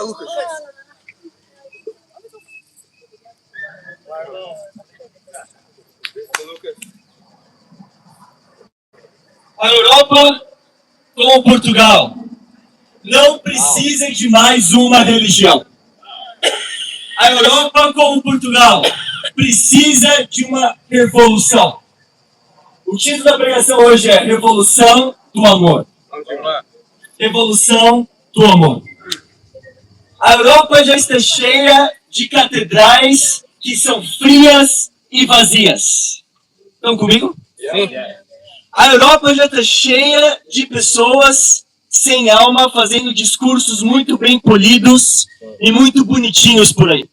Lucas. A Europa, como Portugal, não precisa de mais uma religião. A Europa, como Portugal, precisa de uma revolução. O título da pregação hoje é Revolução do Amor. Revolução do Amor. A Europa já está cheia de catedrais que são frias e vazias. Estão comigo? Sim. A Europa já está cheia de pessoas sem alma, fazendo discursos muito bem polidos e muito bonitinhos por aí.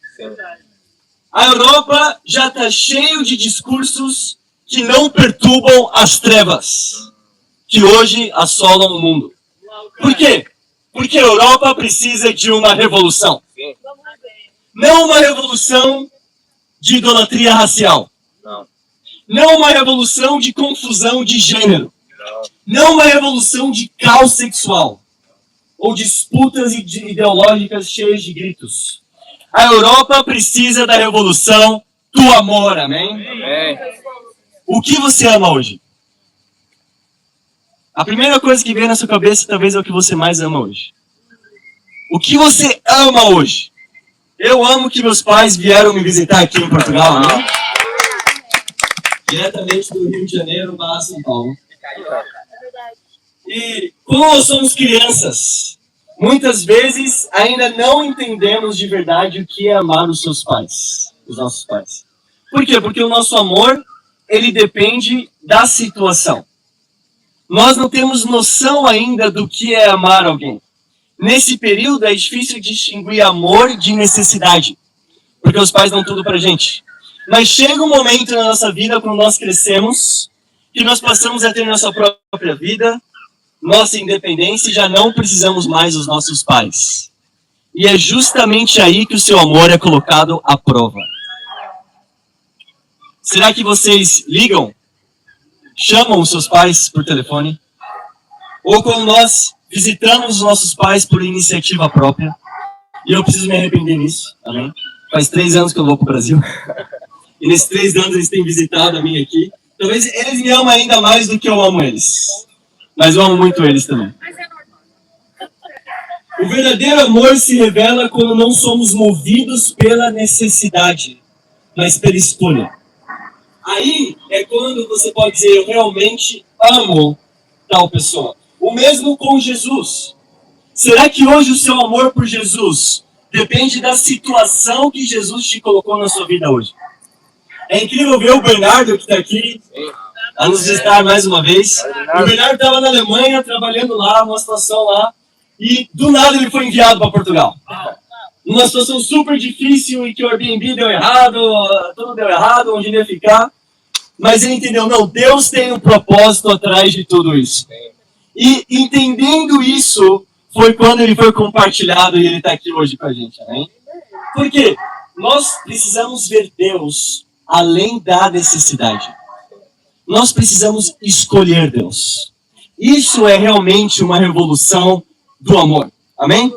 A Europa já está cheia de discursos que não perturbam as trevas que hoje assolam o mundo. Por quê? Porque a Europa precisa de uma revolução. Não uma revolução de idolatria racial. Não uma revolução de confusão de gênero. Não uma revolução de caos sexual. Ou disputas ideológicas cheias de gritos. A Europa precisa da revolução do amor, amém? Amém. O que você ama hoje? A primeira coisa que vem na sua cabeça talvez é o que você mais ama hoje. O que você ama hoje? Eu amo que meus pais vieram me visitar aqui em Portugal, né? Diretamente do Rio de Janeiro para São Paulo. E como nós somos crianças, muitas vezes ainda não entendemos de verdade o que é amar os seus pais, os nossos pais. Por quê? Porque o nosso amor, ele depende da situação. Nós não temos noção ainda do que é amar alguém. Nesse período é difícil distinguir amor de necessidade, porque os pais dão tudo pra gente. Mas chega um momento na nossa vida, quando nós crescemos, que nós passamos a ter nossa própria vida, nossa independência, e já não precisamos mais dos nossos pais. E é justamente aí que o seu amor é colocado à prova. Será que vocês ligam? Chamam os seus pais por telefone? Ou quando nós visitamos os nossos pais por iniciativa própria? E eu preciso me arrepender nisso, amém? Faz 3 anos que eu vou pro Brasil. E nesses 3 anos eles têm visitado a mim aqui. Talvez eles me amam ainda mais do que eu amo eles. Mas eu amo muito eles também. O verdadeiro amor se revela quando não somos movidos pela necessidade, mas pela escolha. Aí é quando você pode dizer, eu realmente amo tal pessoa. O mesmo com Jesus. Será que hoje o seu amor por Jesus depende da situação que Jesus te colocou na sua vida hoje? É incrível ver o Bernardo que está aqui a nos visitar mais uma vez. O Bernardo estava na Alemanha, trabalhando lá, numa situação lá, e do nada ele foi enviado para Portugal. Numa situação super difícil e que o Airbnb deu errado, tudo deu errado, onde ele ia ficar. Mas ele entendeu, não, Deus tem um propósito atrás de tudo isso. E entendendo isso, foi quando ele foi compartilhado e ele está aqui hoje com a gente, amém? Por quê? Nós precisamos ver Deus além da necessidade. Nós precisamos escolher Deus. Isso é realmente uma revolução do amor. Amém?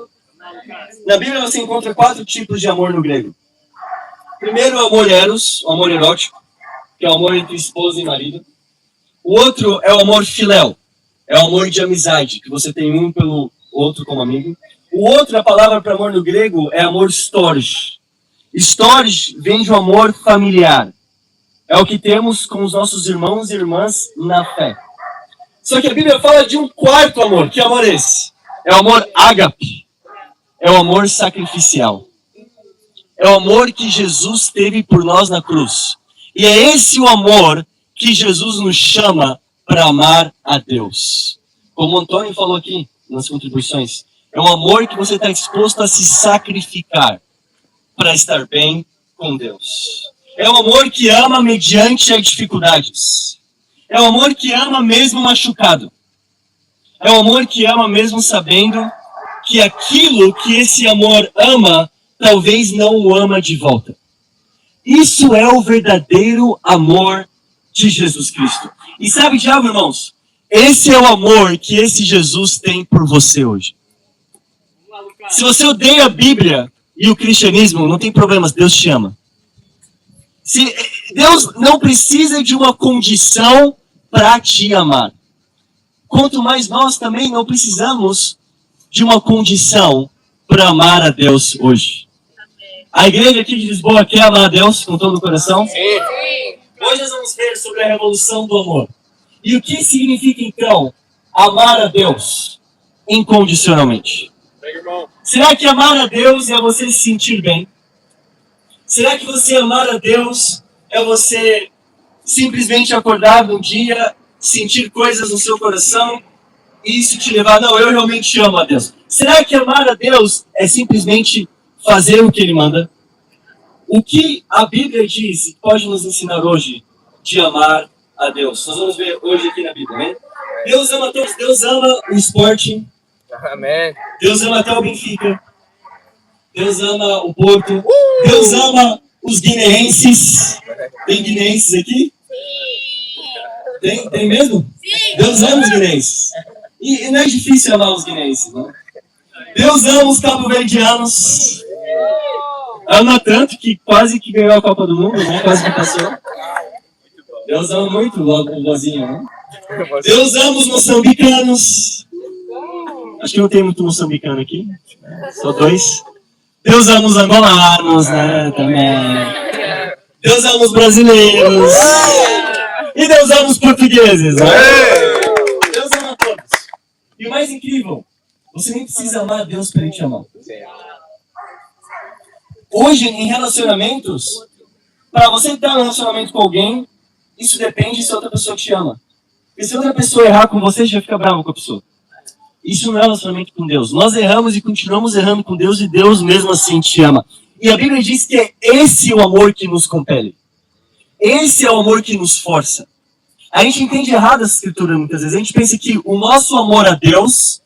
Na Bíblia você encontra 4 tipos de amor no grego. Primeiro, o amor eros, o amor erótico, que é o amor entre esposa e marido. O outro é o amor filéu, é o amor de amizade, que você tem um pelo outro como amigo. O outro, a palavra para amor no grego, é amor storge. Storge vem de um amor familiar. É o que temos com os nossos irmãos e irmãs na fé. Só que a Bíblia fala de um quarto amor. Que amor é esse? É o amor ágape. É o amor sacrificial. É o amor que Jesus teve por nós na cruz. E é esse o amor que Jesus nos chama para amar a Deus. Como o Antônio falou aqui nas contribuições, é um amor que você está disposto a se sacrificar para estar bem com Deus. É um amor que ama mediante as dificuldades. É um amor que ama mesmo machucado. É um amor que ama mesmo sabendo que aquilo que esse amor ama, talvez não o ama de volta. Isso é o verdadeiro amor de Jesus Cristo. E sabe, diabo, irmãos? Esse é o amor que esse Jesus tem por você hoje. Se você odeia a Bíblia e o cristianismo, não tem problemas, Deus te ama. Deus não precisa de uma condição para te amar. Quanto mais nós também não precisamos de uma condição para amar a Deus hoje. A igreja aqui de Lisboa quer amar a Deus com todo o coração? Sim. Hoje nós vamos ver sobre a revolução do amor. E o que significa então amar a Deus incondicionalmente? Será que amar a Deus é você se sentir bem? Será que você amar a Deus é você simplesmente acordar num dia, sentir coisas no seu coração e isso te levar, não, eu realmente amo a Deus? Será que amar a Deus é simplesmente fazer o que Ele manda? O que a Bíblia diz e pode nos ensinar hoje de amar a Deus? Nós vamos ver hoje aqui na Bíblia, né? Deus ama todos, Deus ama o esporte. Amém. Deus ama até o Benfica. Deus ama o Porto. Deus ama os guineenses. Tem guineenses aqui? Sim. Tem mesmo? Sim. Deus ama os guineenses. E não é difícil amar os guineenses, não? Deus ama os cabo-verdianos. Ama tanto que quase que ganhou a Copa do Mundo, né? Quase que passou. Deus ama muito o vozinho, né? Deus ama os moçambicanos. Acho que não tem muito moçambicano aqui. Só 2. Deus ama os angolanos, né? Também. Deus ama os brasileiros. E Deus ama os portugueses, né? Deus ama todos. E o mais incrível, você nem precisa amar a Deus para Ele te amar. Hoje, em relacionamentos, para você ter um relacionamento com alguém, isso depende se a outra pessoa te ama. Porque se outra pessoa errar com você, você já fica bravo com a pessoa. Isso não é relacionamento com Deus. Nós erramos e continuamos errando com Deus e Deus mesmo assim te ama. E a Bíblia diz que é esse o amor que nos compele. Esse é o amor que nos força. A gente entende errado essa escritura muitas vezes. A gente pensa que o nosso amor a Deus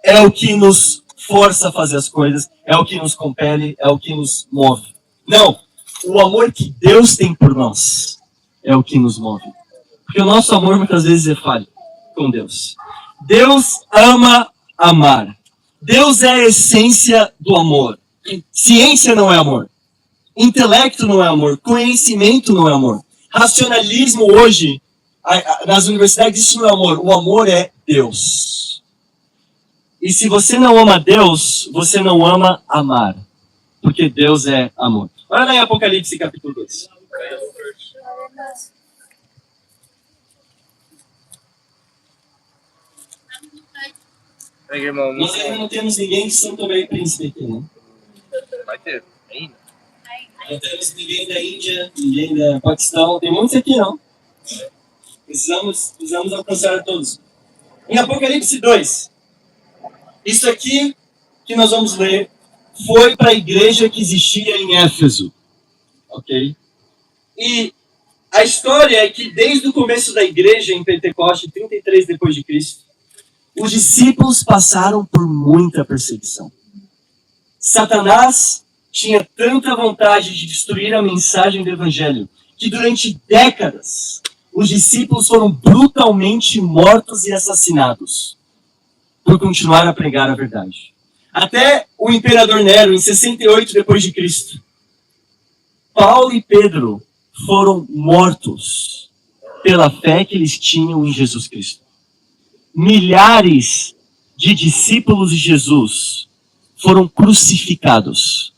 é o que nos força a fazer as coisas, é o que nos compele, é o que nos move. Não. O amor que Deus tem por nós é o que nos move. Porque o nosso amor muitas vezes é falho com Deus. Deus ama amar. Deus é a essência do amor. Ciência não é amor. Intelecto não é amor. Conhecimento não é amor. Racionalismo hoje, nas universidades, isso não é amor. O amor é Deus. E se você não ama Deus, você não ama amar. Porque Deus é amor. Olha lá em Apocalipse capítulo 2. Nós ainda não temos ninguém de São Tomé e Príncipe aqui, né? Vai ter, ainda. Não temos ninguém da Índia, ninguém da Paquistão, tem muitos aqui não. Precisamos alcançar a todos. Em Apocalipse 2, isso aqui que nós vamos ler foi para a igreja que existia em Éfeso. Ok? E a história é que desde o começo da igreja em Pentecoste, 33 depois de Cristo, os discípulos passaram por muita perseguição. Satanás tinha tanta vontade de destruir a mensagem do Evangelho que durante décadas os discípulos foram brutalmente mortos e assassinados por continuar a pregar a verdade. Até o imperador Nero, em 68 depois de Cristo, Paulo e Pedro foram mortos pela fé que eles tinham em Jesus Cristo. Milhares de discípulos de Jesus foram crucificados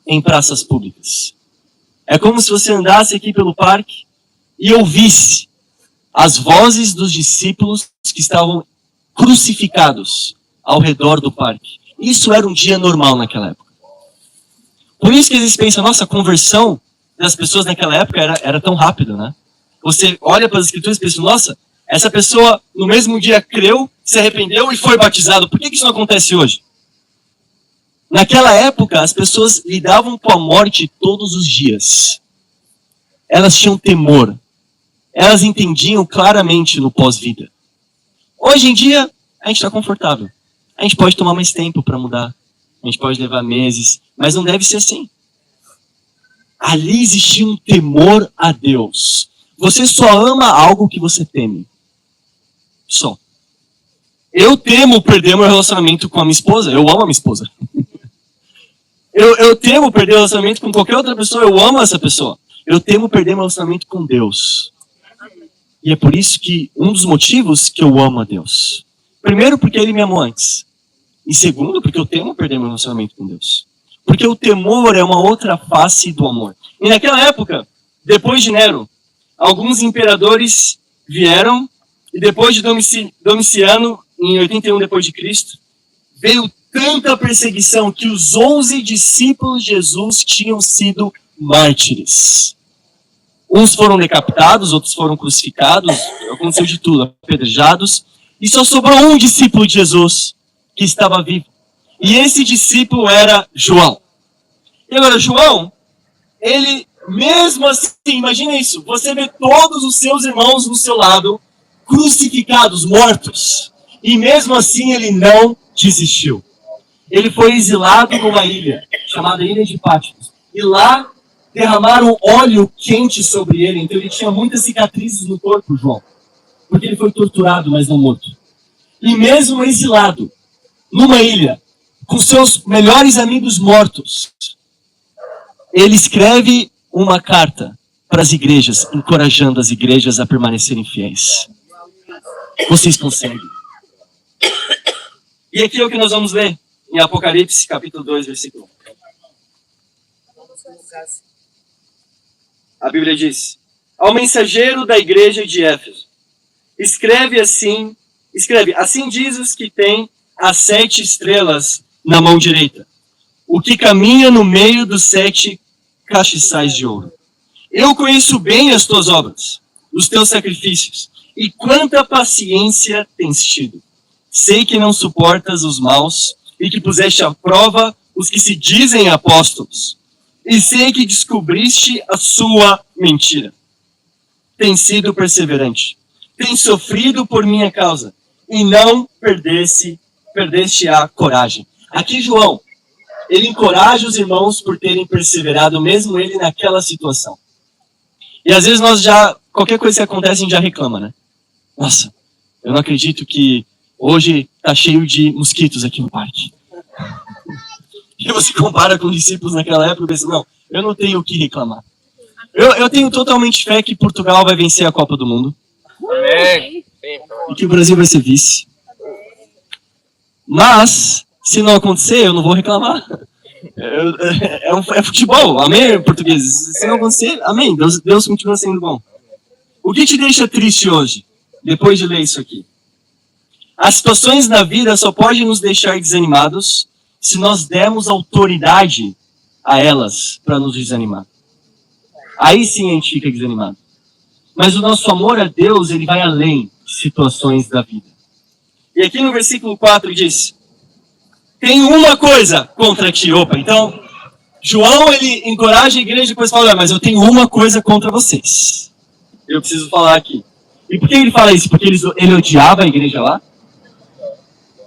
em praças públicas. É como se você andasse aqui pelo parque e ouvisse as vozes dos discípulos que estavam crucificados ao redor do parque. Isso era um dia normal naquela época. Por isso que eles pensam, nossa, a conversão das pessoas naquela época era tão rápida, né? Você olha para as escrituras e pensa, nossa, essa pessoa no mesmo dia creu, se arrependeu e foi batizado. Por que isso não acontece hoje? Naquela época, as pessoas lidavam com a morte todos os dias. Elas tinham temor. Elas entendiam claramente no pós-vida. Hoje em dia, a gente está confortável. A gente pode tomar mais tempo para mudar. A gente pode levar meses. Mas não deve ser assim. Ali existia um temor a Deus. Você só ama algo que você teme. Só. Eu temo perder meu relacionamento com a minha esposa. Eu amo a minha esposa. Eu temo perder o relacionamento com qualquer outra pessoa, eu amo essa pessoa. Eu temo perder meu relacionamento com Deus. E é por isso que um dos motivos que eu amo a Deus. Primeiro, porque Ele me amou antes. E segundo, porque eu temo perder meu relacionamento com Deus. Porque o temor é uma outra face do amor. E naquela época, depois de Nero, alguns imperadores vieram, e depois de Domiciano, em 81 depois de Cristo, veio tanta perseguição que os 11 discípulos de Jesus tinham sido mártires. Uns foram decapitados, outros foram crucificados, aconteceu de tudo, apedrejados, e só sobrou um discípulo de Jesus que estava vivo. E esse discípulo era João. E agora, João, ele, mesmo assim, imagina isso, você vê todos os seus irmãos do seu lado, crucificados, mortos, e mesmo assim ele não desistiu. Ele foi exilado numa ilha, chamada Ilha de Patmos, e lá derramaram óleo quente sobre ele, então ele tinha muitas cicatrizes no corpo, João, porque ele foi torturado, mas não morto. E mesmo exilado, numa ilha, com seus melhores amigos mortos, ele escreve uma carta para as igrejas, encorajando as igrejas a permanecerem fiéis. Vocês conseguem. E aqui é o que nós vamos ler em Apocalipse, capítulo 2, versículo 1. A Bíblia diz: ao mensageiro da igreja de Éfeso, escreve, assim diz os que têm as 7 estrelas na mão direita, o que caminha no meio dos 7 castiçais de ouro. Eu conheço bem as tuas obras, os teus sacrifícios, e quanta paciência tens tido. Sei que não suportas os maus, e que puseste à prova os que se dizem apóstolos. E sei que descobriste a sua mentira. Tens sido perseverante. Tens sofrido por minha causa, e não perdeste a coragem. Aqui João, ele encoraja os irmãos por terem perseverado, mesmo ele naquela situação. E às vezes qualquer coisa que acontece, a gente já reclama, né? Nossa, eu não acredito que hoje está cheio de mosquitos aqui no parque. E você compara com os discípulos naquela época e pensa, não, eu não tenho o que reclamar. Eu tenho totalmente fé que Portugal vai vencer a Copa do Mundo. Amém. E que o Brasil vai ser vice. Mas, se não acontecer, eu não vou reclamar. É futebol, amém, portugueses? Se não acontecer, amém, Deus continua sendo bom. O que te deixa triste hoje, depois de ler isso aqui? As situações na vida só podem nos deixar desanimados se nós dermos autoridade a elas para nos desanimar. Aí sim a gente fica desanimado. Mas o nosso amor a Deus, ele vai além de situações da vida. E aqui no versículo 4 diz: tenho uma coisa contra ti. Opa, então, João, ele encoraja a igreja e depois fala, mas eu tenho uma coisa contra vocês. Eu preciso falar aqui. E por que ele fala isso? Porque ele odiava a igreja lá?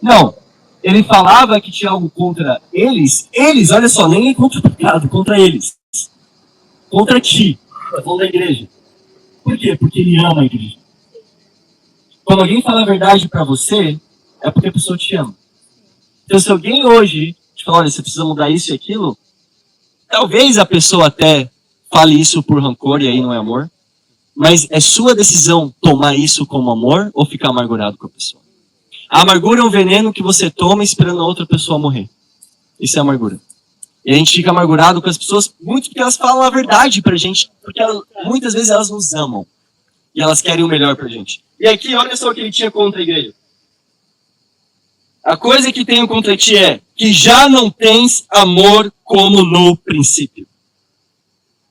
Não. Ele falava que tinha algo contra eles. Eles, olha só, nem é contra o pecado, contra eles. Contra ti. Tá falando da igreja. Por quê? Porque ele ama a igreja. Quando alguém fala a verdade pra você, é porque a pessoa te ama. Então se alguém hoje te fala, olha, você precisa mudar isso e aquilo, talvez a pessoa até fale isso por rancor e aí não é amor. Mas é sua decisão tomar isso como amor ou ficar amargurado com a pessoa. A amargura é um veneno que você toma esperando a outra pessoa morrer. Isso é amargura. E a gente fica amargurado com as pessoas muito porque elas falam a verdade pra gente. Porque muitas vezes elas nos amam. E elas querem o melhor pra gente. E aqui, olha só o que ele tinha contra a igreja. A coisa que tenho contra ti é que já não tens amor como no princípio.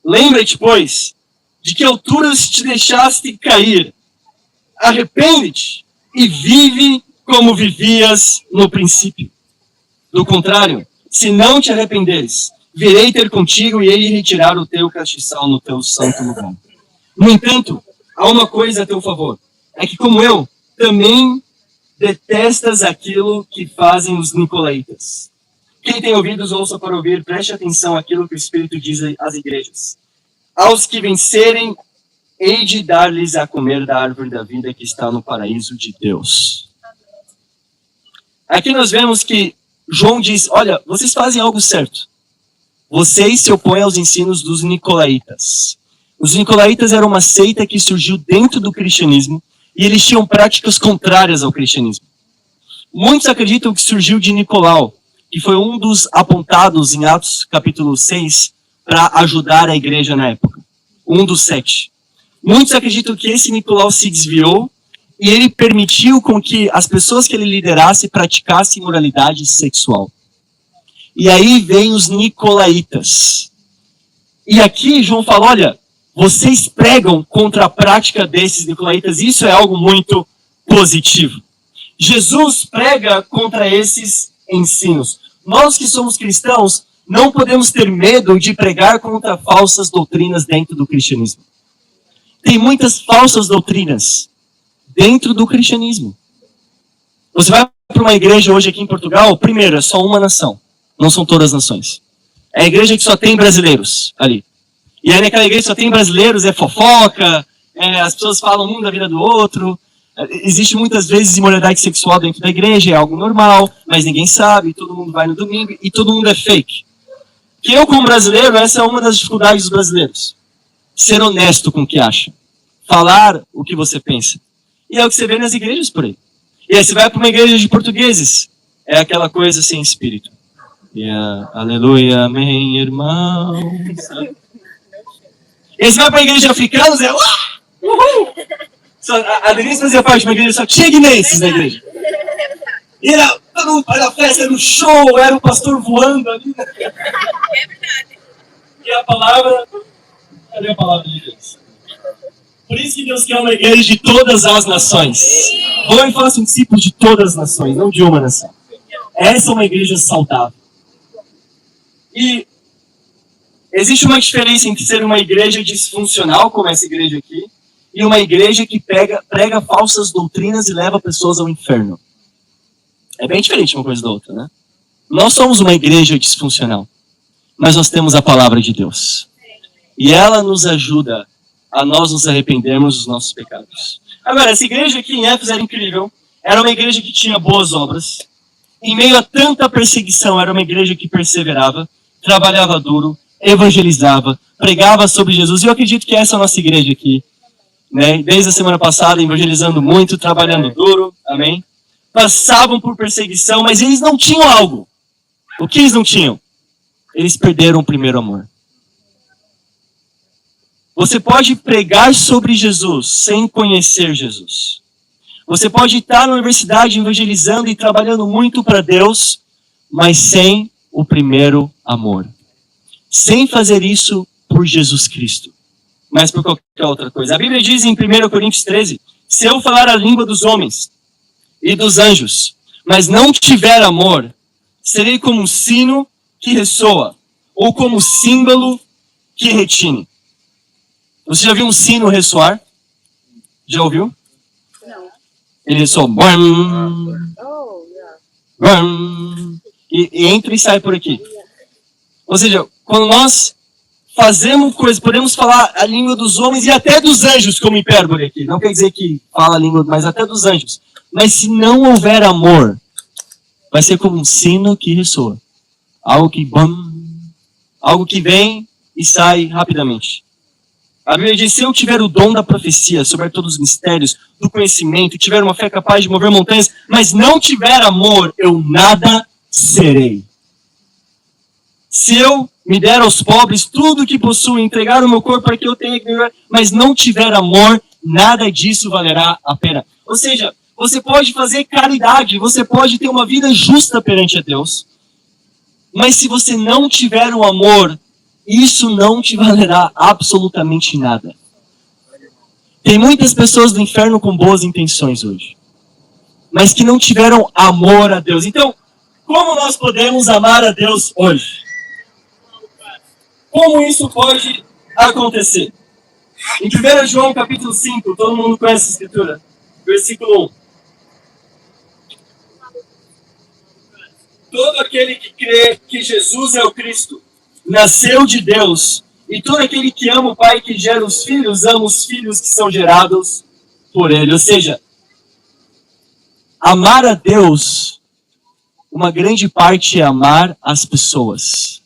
Lembra-te, pois, de que alturas te deixaste cair. Arrepende-te e vive como vivias no princípio. Do contrário, se não te arrependeres, virei ter contigo e hei de retirar o teu castiçal no teu santo lugar. No entanto, há uma coisa a teu favor, é que como eu, também detestas aquilo que fazem os nicolaítas. Quem tem ouvidos, ouça para ouvir, preste atenção àquilo que o Espírito diz às igrejas. Aos que vencerem, hei de dar-lhes a comer da árvore da vida que está no paraíso de Deus. Aqui nós vemos que João diz, olha, vocês fazem algo certo. vocês se opõem aos ensinos dos nicolaítas. Os nicolaítas eram uma seita que surgiu dentro do cristianismo e eles tinham práticas contrárias ao cristianismo. Muitos acreditam que surgiu de Nicolau, que foi um dos apontados em Atos capítulo 6 para ajudar a igreja na época. Um dos 7. Muitos acreditam que esse Nicolau se desviou e ele permitiu com que as pessoas que ele liderasse praticassem imoralidade sexual. E aí vem os nicolaítas. E aqui João fala, olha, vocês pregam contra a prática desses nicolaítas, isso é algo muito positivo. Jesus prega contra esses ensinos. Nós que somos cristãos, não podemos ter medo de pregar contra falsas doutrinas dentro do cristianismo. Tem muitas falsas doutrinas dentro do cristianismo. Você vai para uma igreja hoje aqui em Portugal, primeiro, é só uma nação. Não são todas as nações. É a igreja que só tem brasileiros ali. E aí naquela igreja só tem brasileiros, é fofoca, as pessoas falam um da vida do outro. Existe muitas vezes imoralidade sexual dentro da igreja, é algo normal, mas ninguém sabe, todo mundo vai no domingo e todo mundo é fake. Que eu, como brasileiro, essa é uma das dificuldades dos brasileiros. Ser honesto com o que acha. Falar o que você pensa. E é o que você vê nas igrejas por aí. E aí você vai para uma igreja de portugueses, é aquela coisa sem espírito. Aleluia, amém, irmão. E aí você vai para a igreja de africanos, é uhul! A Denise fazia parte de uma igreja, só tinha guineenses na igreja. E era a festa, era um show, era o pastor voando ali. É verdade. E a palavra... Cadê a palavra de Deus? Por isso que Deus quer uma igreja de todas as nações. Vão e façam discípulos de todas as nações, não de uma nação. Essa é uma igreja saudável. E existe uma diferença entre ser uma igreja disfuncional, como essa igreja aqui, e uma igreja que prega falsas doutrinas e leva pessoas ao inferno. É bem diferente uma coisa da outra, né? Nós somos uma igreja disfuncional, mas nós temos a palavra de Deus. E ela nos ajuda a nós nos arrependermos dos nossos pecados. Agora, essa igreja aqui em Éfeso era incrível. Era uma igreja que tinha boas obras. Em meio a tanta perseguição, era uma igreja que perseverava, trabalhava duro, evangelizava, pregava sobre Jesus. E eu acredito que essa é a nossa igreja aqui. Né? Desde a semana passada, evangelizando muito, trabalhando duro. Amém? Passavam por perseguição, mas eles não tinham algo. O que eles não tinham? Eles perderam o primeiro amor. Você pode pregar sobre Jesus sem conhecer Jesus. Você pode estar na universidade evangelizando e trabalhando muito para Deus, mas sem o primeiro amor. Sem fazer isso por Jesus Cristo, mas por qualquer outra coisa. A Bíblia diz em 1 Coríntios 13, se eu falar a língua dos homens e dos anjos, mas não tiver amor, serei como um sino que ressoa, ou como símbolo que retine. Você já viu um sino ressoar? Já ouviu? Não. Ele ressoa. E entra e sai por aqui. Ou seja, quando nós fazemos coisas, podemos falar a língua dos homens e até dos anjos, como hipérbole aqui. Não quer dizer que fala a língua, mas até dos anjos. Mas se não houver amor, vai ser como um sino que ressoa. Algo que vem e sai rapidamente. A Bíblia diz, se eu tiver o dom da profecia, souber todos os mistérios, do conhecimento, tiver uma fé capaz de mover montanhas, mas não tiver amor, eu nada serei. Se eu me der aos pobres tudo o que possuo, entregar o meu corpo para que eu tenha que viver, mas não tiver amor, nada disso valerá a pena. Ou seja, você pode fazer caridade, você pode ter uma vida justa perante a Deus, mas se você não tiver o amor, isso não te valerá absolutamente nada. Tem muitas pessoas do inferno com boas intenções hoje, mas que não tiveram amor a Deus. Então, como nós podemos amar a Deus hoje? Como isso pode acontecer? Em 1 João capítulo 5, todo mundo conhece a escritura, versículo 1. Todo aquele que crê que Jesus é o Cristo, nasceu de Deus, e todo aquele que ama o Pai que gera os filhos, ama os filhos que são gerados por Ele. Ou seja, amar a Deus, uma grande parte é amar as pessoas.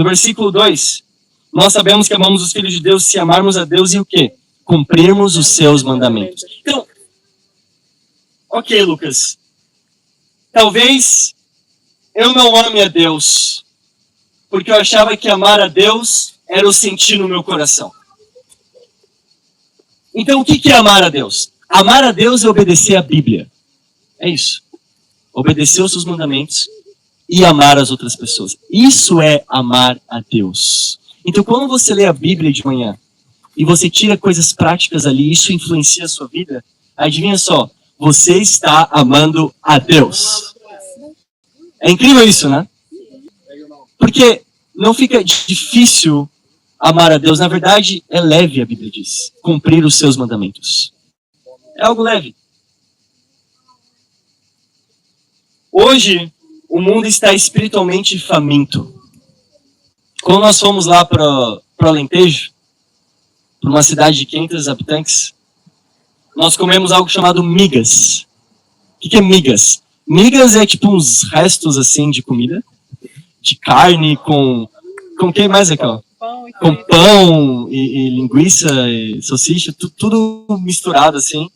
No versículo 2, nós sabemos que amamos os filhos de Deus se amarmos a Deus e o quê? Cumprirmos os seus mandamentos. Então, ok, Lucas. Talvez eu não ame a Deus, porque eu achava que amar a Deus era o sentir no meu coração. Então, o que é amar a Deus? Amar a Deus é obedecer a Bíblia. É isso. Obedecer os seus mandamentos e amar as outras pessoas. Isso é amar a Deus. Então, quando você lê a Bíblia de manhã e você tira coisas práticas ali, isso influencia a sua vida, adivinha só, você está amando a Deus. É incrível isso, né? Porque não fica difícil amar a Deus. Na verdade, é leve, a Bíblia diz. Cumprir os seus mandamentos. É algo leve. Hoje, o mundo está espiritualmente faminto. Quando nós fomos lá para o Alentejo, para uma cidade de 500 habitantes, nós comemos algo chamado migas. O que é migas? Migas é tipo uns restos assim de comida, de carne com o que mais, Raquel? Com pão e linguiça e salsicha, tudo misturado assim.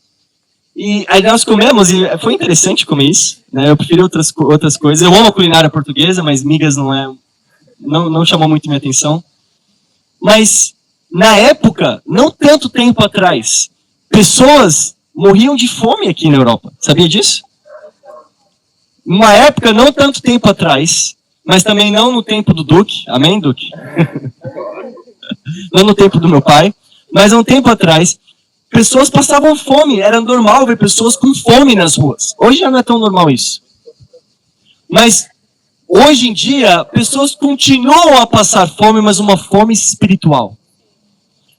E aí nós comemos e foi interessante comer isso, né? Eu prefiro outras coisas. Eu amo a culinária portuguesa, mas migas não chamou muito minha atenção. Mas na época, não tanto tempo atrás, pessoas morriam de fome aqui na Europa. Sabia disso? Uma época, não tanto tempo atrás, mas também não no tempo do Duque. Amém, Duque? Não no tempo do meu pai, mas há um tempo atrás, pessoas passavam fome. Era normal ver pessoas com fome nas ruas. Hoje já não é tão normal isso. Mas hoje em dia, pessoas continuam a passar fome, mas uma fome espiritual.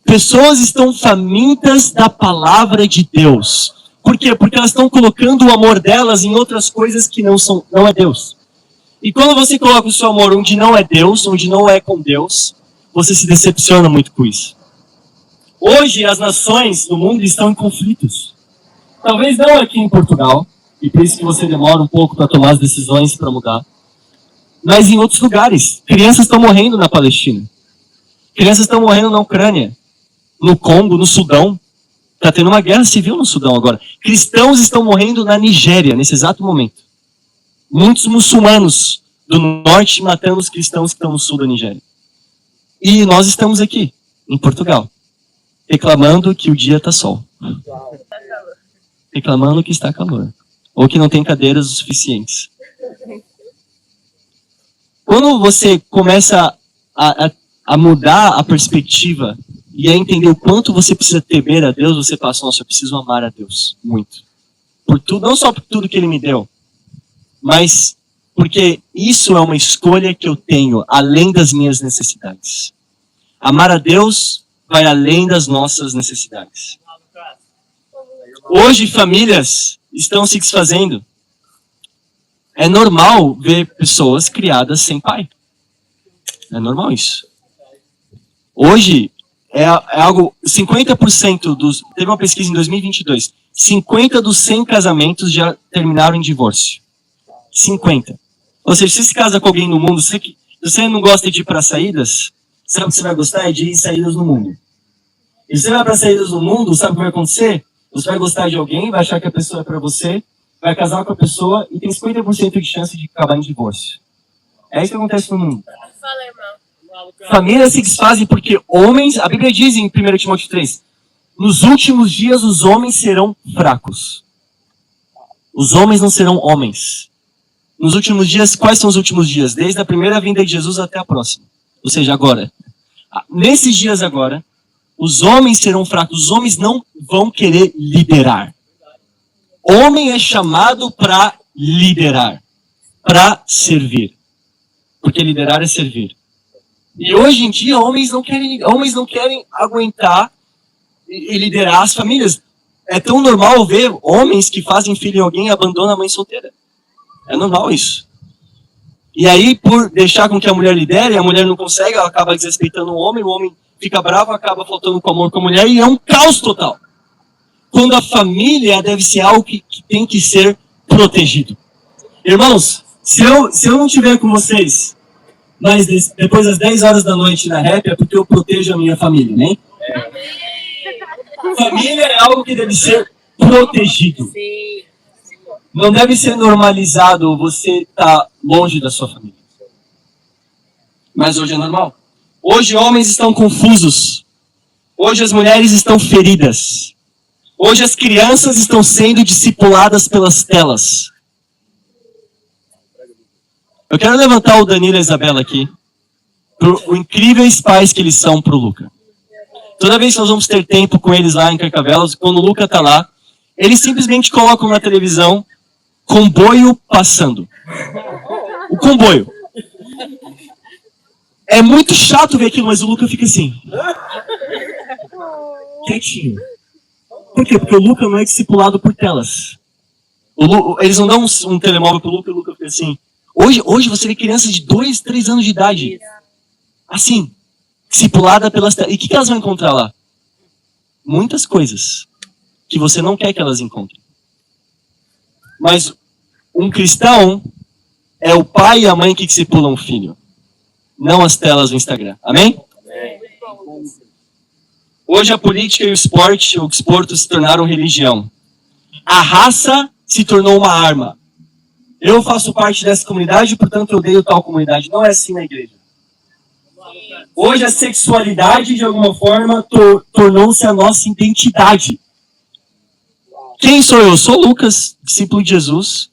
Pessoas estão famintas da palavra de Deus. Por quê? Porque elas estão colocando o amor delas em outras coisas que não é Deus. E quando você coloca o seu amor onde não é Deus, onde não é com Deus, você se decepciona muito com isso. Hoje, as nações do mundo estão em conflitos. Talvez não aqui em Portugal, e por isso que você demora um pouco para tomar as decisões para mudar. Mas em outros lugares. Crianças estão morrendo na Palestina. Crianças estão morrendo na Ucrânia, no Congo, no Sudão. Está tendo uma guerra civil no Sudão agora. Cristãos estão morrendo na Nigéria, nesse exato momento. Muitos muçulmanos do norte matando os cristãos que estão no sul da Nigéria. E nós estamos aqui, em Portugal, reclamando que o dia está sol. Reclamando que está calor. Ou que não tem cadeiras o suficientes. Quando você começa a mudar a perspectiva e a entender o quanto você precisa temer a Deus, você passa, nossa, eu preciso amar a Deus muito. Por tudo, não só por tudo que Ele me deu, mas porque isso é uma escolha que eu tenho, além das minhas necessidades. Amar a Deus vai além das nossas necessidades. Hoje, famílias estão se desfazendo. É normal ver pessoas criadas sem pai. É normal isso. Hoje, é algo, 50% dos... Teve uma pesquisa em 2022. 50 dos 100 casamentos já terminaram em divórcio. 50. Ou seja, se você se casa com alguém no mundo, se você não gosta de ir para saídas, sabe o que você vai gostar? É de ir em saídas no mundo. E se você vai para saídas no mundo, sabe o que vai acontecer? Você vai gostar de alguém, vai achar que a pessoa é para você, vai casar com a pessoa e tem 50% de chance de acabar em divórcio. É isso que acontece no mundo. Fala, irmão. Famílias se desfazem porque homens, a Bíblia diz em 1 Timóteo 3, nos últimos dias os homens serão fracos. Os homens não serão homens. Nos últimos dias, quais são os últimos dias? Desde a primeira vinda de Jesus até a próxima. Ou seja, agora. Nesses dias agora, os homens serão fracos. Os homens não vão querer liderar. Homem é chamado para liderar, para servir. Porque liderar é servir. E hoje em dia, homens não querem aguentar e liderar as famílias. É tão normal ver homens que fazem filho em alguém e abandonam a mãe solteira. É normal isso. E aí, por deixar com que a mulher lidere, a mulher não consegue, ela acaba desrespeitando o homem fica bravo, acaba faltando com amor com a mulher, e é um caos total. Quando a família deve ser algo que tem que ser protegido. Irmãos, se eu não estiver com vocês, Mas depois das 10 horas da noite na rap é porque eu protejo a minha família, né? Família é algo que deve ser protegido. Não deve ser normalizado você estar longe da sua família. Mas hoje é normal. Hoje homens estão confusos. Hoje as mulheres estão feridas. Hoje as crianças estão sendo discipuladas pelas telas. Eu quero levantar o Danilo e a Isabela aqui, por o incríveis pais que eles são pro Luca. Toda vez que nós vamos ter tempo com eles lá em Carcavelos, quando o Luca tá lá, eles simplesmente colocam na televisão comboio passando. O comboio. É muito chato ver aquilo, mas o Luca fica assim. Quietinho. Por quê? Porque o Luca não é discipulado por telas. Eles não dão um telemóvel pro Luca e o Luca fica assim. Hoje você vê crianças de 2, 3 anos de idade. Assim. Discipulada pelas telas. E o que elas vão encontrar lá? Muitas coisas que você não quer que elas encontrem. Mas um cristão é o pai e a mãe que discipulam o filho. Não as telas do Instagram. Amém? Hoje a política e o esporte se tornaram religião. A raça se tornou uma arma. Eu faço parte dessa comunidade, portanto eu odeio tal comunidade. Não é assim na igreja. Hoje a sexualidade, de alguma forma, tornou-se a nossa identidade. Quem sou eu? Eu sou Lucas, discípulo de Jesus.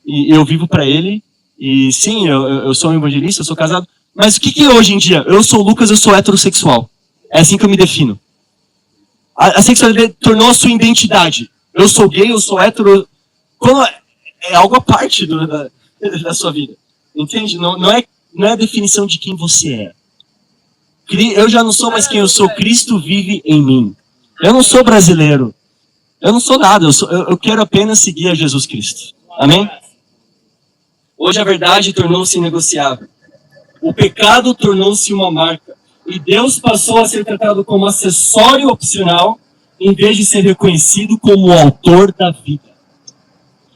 E eu vivo para ele. E sim, eu sou um evangelista, eu sou casado. Mas o que é hoje em dia? Eu sou Lucas, eu sou heterossexual. É assim que eu me defino. A sexualidade tornou a sua identidade. Eu sou gay, eu sou hétero. É algo à parte da sua vida. Entende? Não é a definição de quem você é. Eu já não sou mais quem eu sou. Cristo vive em mim. Eu não sou brasileiro. Eu não sou nada. Eu quero apenas seguir a Jesus Cristo. Amém? Hoje a verdade tornou-se inegociável. O pecado tornou-se uma marca. E Deus passou a ser tratado como acessório opcional, em vez de ser reconhecido como o autor da vida.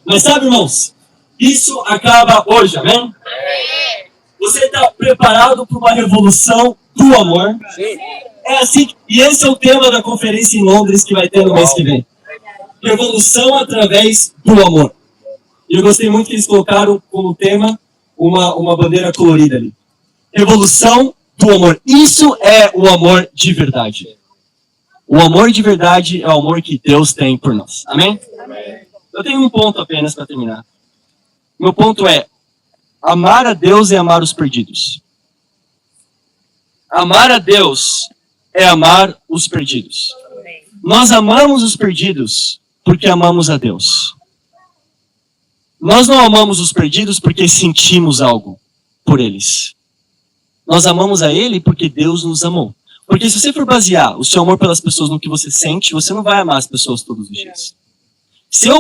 Mas sabe, irmãos, isso acaba hoje, amém? Você está preparado para uma revolução do amor? É assim, e esse é o tema da conferência em Londres que vai ter no mês que vem. Revolução através do amor. E eu gostei muito que eles colocaram como tema uma bandeira colorida ali. Revolução do amor. Isso é o amor de verdade. O amor de verdade é o amor que Deus tem por nós. Amém? Amém. Eu tenho um ponto apenas para terminar. Meu ponto é: amar a Deus é amar os perdidos. Amar a Deus é amar os perdidos. Nós amamos os perdidos porque amamos a Deus. Nós não amamos os perdidos porque sentimos algo por eles. Nós amamos a Ele porque Deus nos amou. Porque se você for basear o seu amor pelas pessoas no que você sente, você não vai amar as pessoas todos os dias. Se eu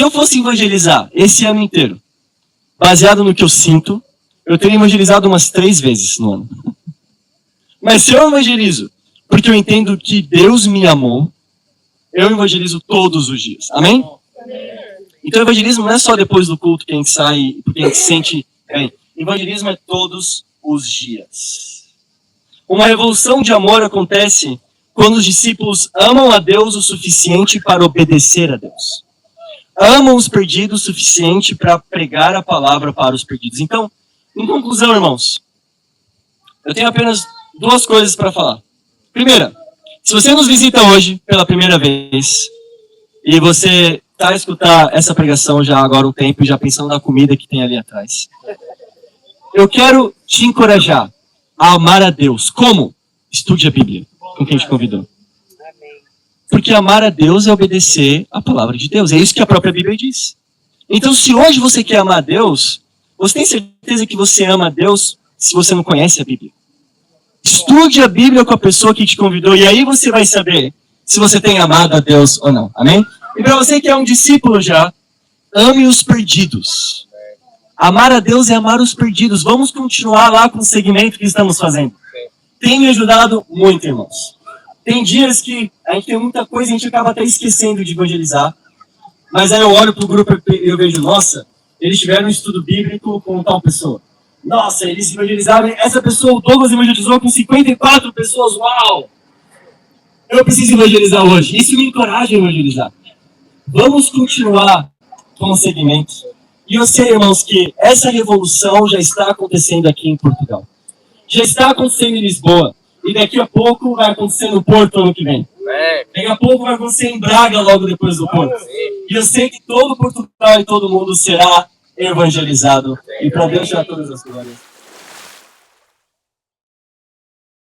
fosse evangelizar esse ano inteiro, baseado no que eu sinto, eu teria evangelizado umas 3 vezes no ano. Mas se eu evangelizo porque eu entendo que Deus me amou, eu evangelizo todos os dias. Amém? Então o evangelismo não é só depois do culto que a gente sai, porque a gente se sente bem. Evangelismo é todos os dias. Uma revolução de amor acontece quando os discípulos amam a Deus o suficiente para obedecer a Deus. Amam os perdidos o suficiente para pregar a palavra para os perdidos. Então, em conclusão, irmãos, eu tenho apenas 2 coisas para falar. Primeira, se você nos visita hoje pela primeira vez e você está a escutar essa pregação já agora um tempo e já pensando na comida que tem ali atrás, eu quero te encorajar a amar a Deus. Como? Estude a Bíblia, com quem te convidou. Porque amar a Deus é obedecer a palavra de Deus. É isso que a própria Bíblia diz. Então, se hoje você quer amar a Deus, você tem certeza que você ama a Deus se você não conhece a Bíblia? Estude a Bíblia com a pessoa que te convidou e aí você vai saber se você tem amado a Deus ou não. Amém? E para você que é um discípulo já, ame os perdidos. Amar a Deus é amar os perdidos. Vamos continuar lá com o segmento que estamos fazendo. Tem me ajudado muito, irmãos. Tem dias que a gente tem muita coisa e a gente acaba até esquecendo de evangelizar. Mas aí eu olho para o grupo e eu vejo, nossa, eles tiveram um estudo bíblico com tal pessoa. Nossa, eles evangelizaram. Essa pessoa, o Douglas, evangelizou com 54 pessoas. Uau! Eu preciso evangelizar hoje. Isso me encoraja a evangelizar. Vamos continuar com o segmento. E eu sei, irmãos, que essa revolução já está acontecendo aqui em Portugal. Já está acontecendo em Lisboa. E daqui a pouco vai acontecer no Porto ano que vem. Daqui a pouco vai acontecer em Braga logo depois do Porto. E eu sei que todo Portugal e todo mundo será evangelizado. E para Deus já todas as glórias.